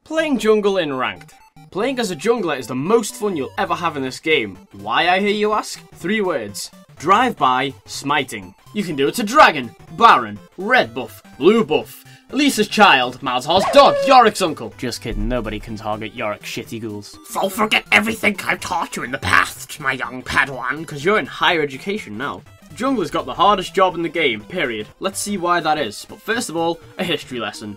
Playing jungle in ranked. Playing as a jungler is the most fun you'll ever have in this game. Why, I hear you ask? 3 words. Drive-by smiting. You can do it to Dragon, Baron, Red buff, Blue buff, Lisa's child, Malzhar's dog, Yorick's uncle. Just kidding, nobody can target Yorick's shitty ghouls. So forget everything I've taught you in the past, my young Padawan. Because you're in higher education now. Jungler's got the hardest job in the game, period. Let's see why that is. But first of all, a history lesson.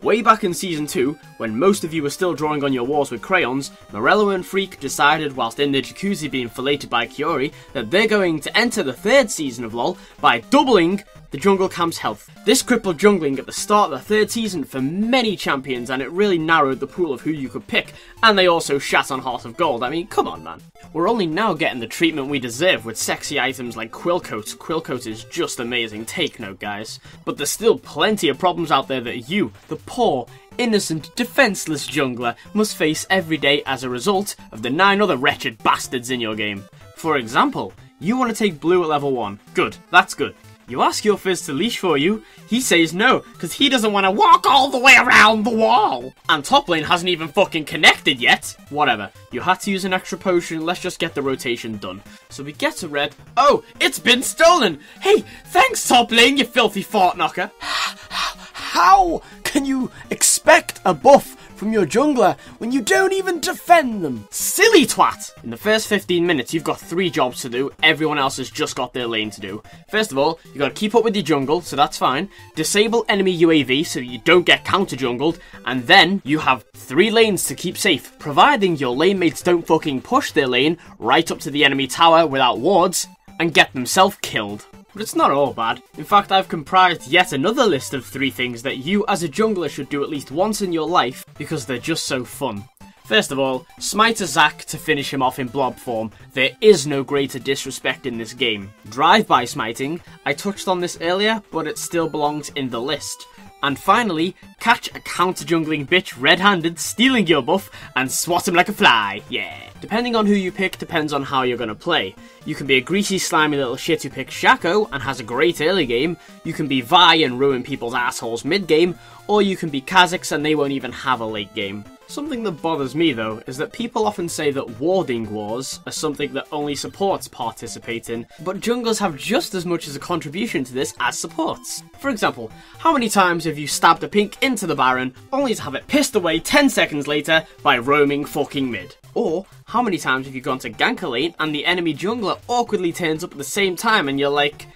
Way back in Season 2, when most of you were still drawing on your walls with crayons, Morello and Freak decided, whilst in the jacuzzi being filleted by Kiori, that they're going to enter the 3rd season of LoL by doubling the jungle camp's health. This crippled jungling at the start of the 3rd season for many champions, and it really narrowed the pool of who you could pick, and they also shat on Heart of Gold. I mean, come on, man. We're only now getting the treatment we deserve with sexy items like Quillcoat. Quillcoat is just amazing, take note, guys. But there's still plenty of problems out there that you, the poor, innocent, defenseless jungler, must face every day as a result of the 9 other wretched bastards in your game. For example, you want to take blue at level 1. Good, that's good. You ask your Fizz to leash for you, he says no, because he doesn't want to walk all the way around the wall. And top lane hasn't even fucking connected yet. Whatever, you had to use an extra potion, let's just get the rotation done. So we get to red. Oh, it's been stolen! Hey, thanks top lane, you filthy fart knocker. How can you expect a buff from your jungler when you don't even defend them? Silly twat! In the first 15 minutes, you've got 3 jobs to do. Everyone else has just got their lane to do. First of all, you gotta keep up with your jungle, so that's fine. Disable enemy UAV so you don't get counter-jungled. And then, you have 3 lanes to keep safe, providing your lane mates don't fucking push their lane right up to the enemy tower without wards and get themselves killed. But it's not all bad. In fact, I've comprised yet another list of 3 things that you as a jungler should do at least once in your life because they're just so fun. First of all, smite a Zac to finish him off in blob form. There is no greater disrespect in this game. Drive-by smiting, I touched on this earlier, but it still belongs in the list. And finally, catch a counter-jungling bitch red-handed stealing your buff and swat him like a fly, yeah. Depending on who you pick depends on how you're going to play. You can be a greasy slimy little shit who picks Shaco and has a great early game, you can be Vi and ruin people's assholes mid-game, or you can be Kha'Zix and they won't even have a late game. Something that bothers me though is that people often say that warding wars are something that only supports participate in, but junglers have just as much as a contribution to this as supports. For example, how many times have you stabbed a pink into the Baron only to have it pissed away 10 seconds later by roaming fucking mid? Or, how many times have you gone to gank a lane and the enemy jungler awkwardly turns up at the same time and you're like,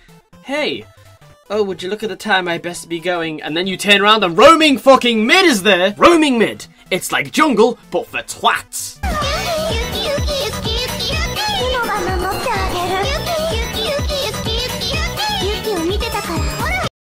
hey, oh, would you look at the time I best be going, and then you turn around and roaming fucking mid is there! Roaming mid! It's like jungle, but for twats!